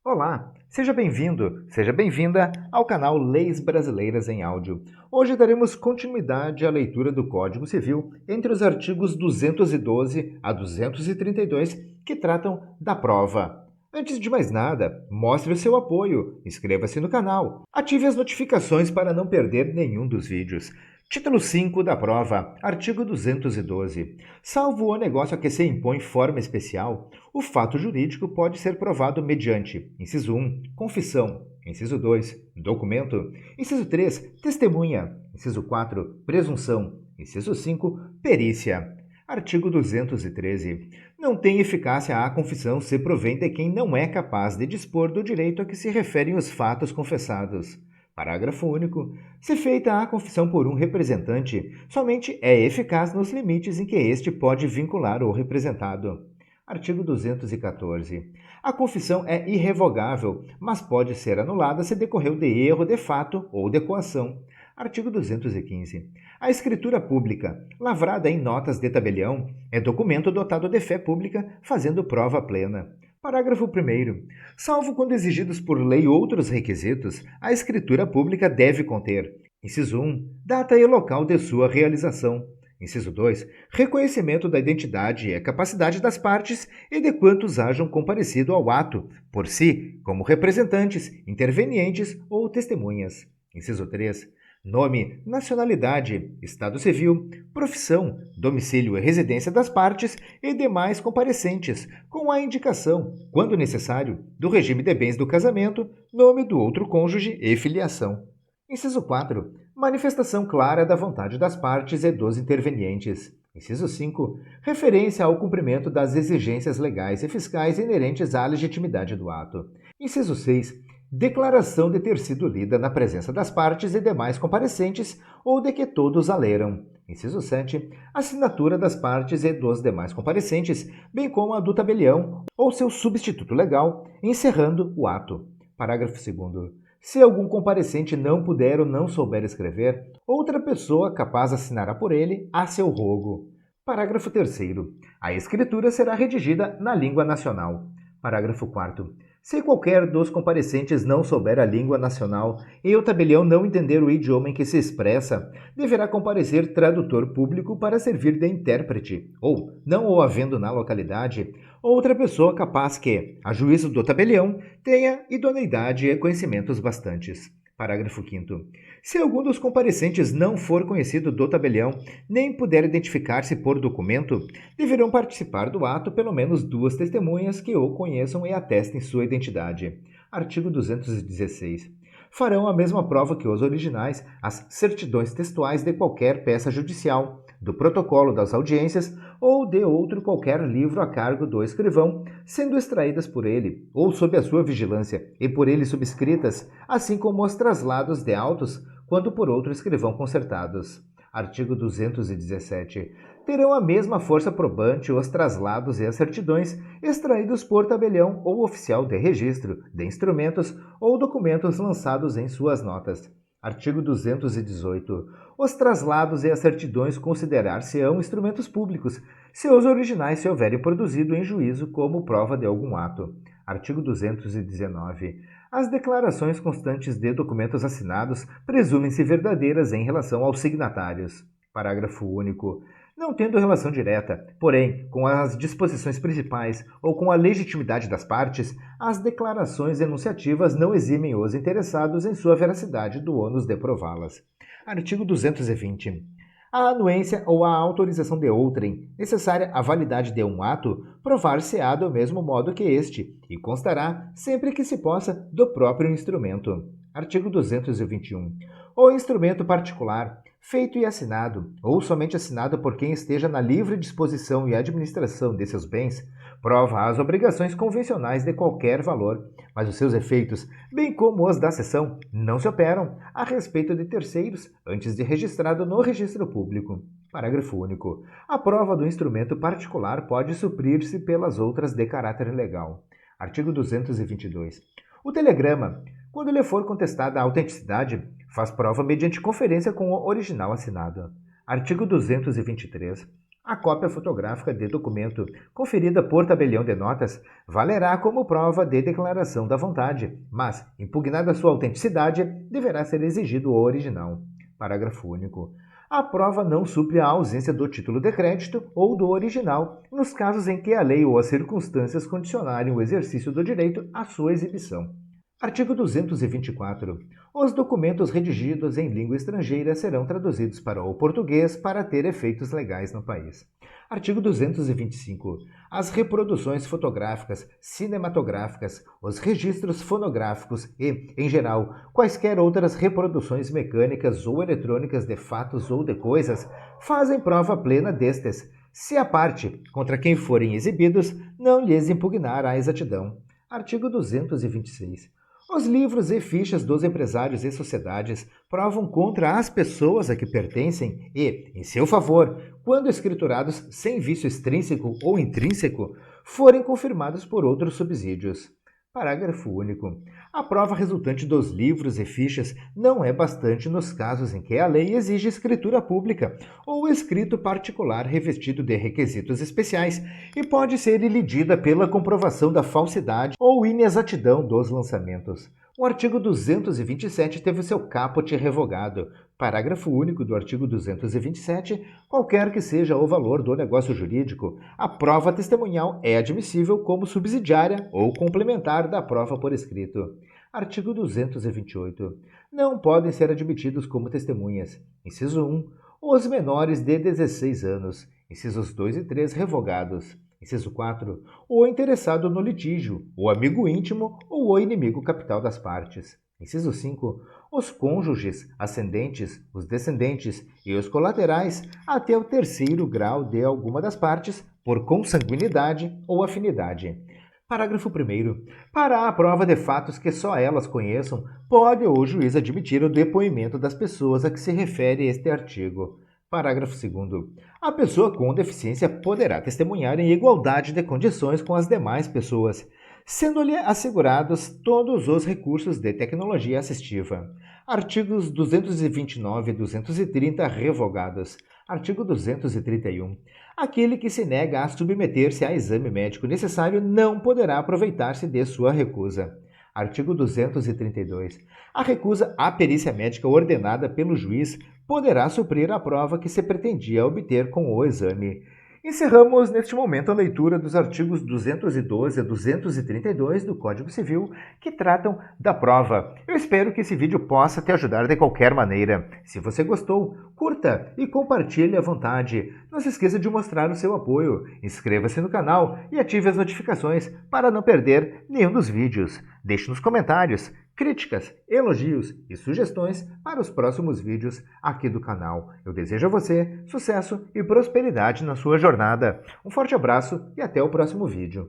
Olá, seja bem-vindo, seja bem-vinda ao canal Leis Brasileiras em Áudio. Hoje daremos continuidade à leitura do Código Civil entre os artigos 212 a 232 que tratam da prova. Antes de mais nada, mostre o seu apoio, inscreva-se no canal, ative as notificações para não perder nenhum dos vídeos. Título 5 da prova, artigo 212. Salvo o negócio a que se impõe forma especial, o fato jurídico pode ser provado mediante: inciso 1, confissão; inciso 2, documento; inciso 3, testemunha; inciso 4, presunção; inciso 5, perícia. Artigo 213. Não tem eficácia a confissão se provém de quem não é capaz de dispor do direito a que se referem os fatos confessados. Parágrafo único. Se feita a confissão por um representante, somente é eficaz nos limites em que este pode vincular o representado. Artigo 214. A confissão é irrevogável, mas pode ser anulada se decorreu de erro de fato ou de coação. Artigo 215. A escritura pública, lavrada em notas de tabelião, é documento dotado de fé pública, fazendo prova plena. Parágrafo 1º. Salvo quando exigidos por lei outros requisitos, a escritura pública deve conter: inciso 1, data e local de sua realização; inciso 2, reconhecimento da identidade e capacidade das partes e de quantos hajam comparecido ao ato, por si, como representantes, intervenientes ou testemunhas; inciso 3, nome, nacionalidade, estado civil, profissão, domicílio e residência das partes e demais comparecentes, com a indicação, quando necessário, do regime de bens do casamento, nome do outro cônjuge e filiação. Inciso 4. Manifestação clara da vontade das partes e dos intervenientes. Inciso 5. Referência ao cumprimento das exigências legais e fiscais inerentes à legitimidade do ato. Inciso 6. Declaração de ter sido lida na presença das partes e demais comparecentes ou de que todos a leram. Inciso 7. Assinatura das partes e dos demais comparecentes, bem como a do tabelião ou seu substituto legal, encerrando o ato. Parágrafo 2º. Se algum comparecente não puder ou não souber escrever, outra pessoa capaz assinará por ele a seu rogo. Parágrafo 3º. A escritura será redigida na língua nacional. Parágrafo 4º. Se qualquer dos comparecentes não souber a língua nacional e o tabelião não entender o idioma em que se expressa, deverá comparecer tradutor público para servir de intérprete, ou, não o havendo na localidade, outra pessoa capaz que, a juízo do tabelião, tenha idoneidade e conhecimentos bastantes. Parágrafo 5º. Se algum dos comparecentes não for conhecido do tabelião, nem puder identificar-se por documento, deverão participar do ato pelo menos 2 testemunhas que o conheçam e atestem sua identidade. Artigo 216. Farão a mesma prova que os originais as certidões textuais de qualquer peça judicial, do protocolo das audiências ou de outro qualquer livro a cargo do escrivão, sendo extraídas por ele, ou sob a sua vigilância, e por ele subscritas, assim como os traslados de autos, quando por outro escrivão concertados. Artigo 217. Terão a mesma força probante os traslados e as certidões extraídos por tabelião ou oficial de registro, de instrumentos ou documentos lançados em suas notas. Artigo 218. Os traslados e as certidões considerar-se-ão instrumentos públicos, se os originais se houverem produzido em juízo como prova de algum ato. Artigo 219. As declarações constantes de documentos assinados presumem-se verdadeiras em relação aos signatários. Parágrafo único. Não tendo relação direta, porém, com as disposições principais ou com a legitimidade das partes, as declarações enunciativas não eximem os interessados em sua veracidade do ônus de prová-las. Artigo 220. A anuência ou a autorização de outrem, necessária à validade de um ato, provar-se-á do mesmo modo que este, e constará, sempre que se possa, do próprio instrumento. Artigo 221. O instrumento particular, feito e assinado, ou somente assinado por quem esteja na livre disposição e administração de seus bens, prova as obrigações convencionais de qualquer valor, mas os seus efeitos, bem como os da cessão, não se operam a respeito de terceiros antes de registrado no registro público. Parágrafo único. A prova do instrumento particular pode suprir-se pelas outras de caráter legal. Artigo 222. O telegrama, quando lhe for contestada a autenticidade, faz prova mediante conferência com o original assinado. Artigo 223. A cópia fotográfica de documento, conferida por tabelião de notas, valerá como prova de declaração da vontade, mas, impugnada sua autenticidade, deverá ser exigido o original. Parágrafo único. A prova não supre a ausência do título de crédito ou do original, nos casos em que a lei ou as circunstâncias condicionarem o exercício do direito à sua exibição. Artigo 224. Os documentos redigidos em língua estrangeira serão traduzidos para o português para ter efeitos legais no país. Artigo 225. As reproduções fotográficas, cinematográficas, os registros fonográficos e, em geral, quaisquer outras reproduções mecânicas ou eletrônicas de fatos ou de coisas, fazem prova plena destes, se a parte, contra quem forem exibidos, não lhes impugnar a exatidão. Artigo 226. Os livros e fichas dos empresários e sociedades provam contra as pessoas a que pertencem e, em seu favor, quando escriturados sem vício extrínseco ou intrínseco, forem confirmados por outros subsídios. Parágrafo único. A prova resultante dos livros e fichas não é bastante nos casos em que a lei exige escritura pública ou escrito particular revestido de requisitos especiais e pode ser ilidida pela comprovação da falsidade ou inexatidão dos lançamentos. O artigo 227 teve seu caput revogado. Parágrafo único do artigo 227. Qualquer que seja o valor do negócio jurídico, a prova testemunhal é admissível como subsidiária ou complementar da prova por escrito. Artigo 228. Não podem ser admitidos como testemunhas. Inciso 1. Os menores de 16 anos. Incisos 2 e 3 revogados. Inciso 4. O interessado no litígio, o amigo íntimo ou o inimigo capital das partes. Inciso 5. Os cônjuges, ascendentes, os descendentes e os colaterais até o terceiro grau de alguma das partes, por consanguinidade ou afinidade. Parágrafo 1º. Para a prova de fatos que só elas conheçam, pode o juiz admitir o depoimento das pessoas a que se refere este artigo. Parágrafo 2º. A pessoa com deficiência poderá testemunhar em igualdade de condições com as demais pessoas, sendo-lhe assegurados todos os recursos de tecnologia assistiva. Artigos 229 e 230 revogados. Artigo 231. Aquele que se nega a submeter-se a exame médico necessário não poderá aproveitar-se de sua recusa. Artigo 232. A recusa à perícia médica ordenada pelo juiz poderá suprir a prova que se pretendia obter com o exame. Encerramos neste momento a leitura dos artigos 212 a 232 do Código Civil, que tratam da prova. Eu espero que esse vídeo possa te ajudar de qualquer maneira. Se você gostou, curta e compartilhe à vontade. Não se esqueça de mostrar o seu apoio. Inscreva-se no canal e ative as notificações para não perder nenhum dos vídeos. Deixe nos comentários críticas, elogios e sugestões para os próximos vídeos aqui do canal. Eu desejo a você sucesso e prosperidade na sua jornada. Um forte abraço e até o próximo vídeo.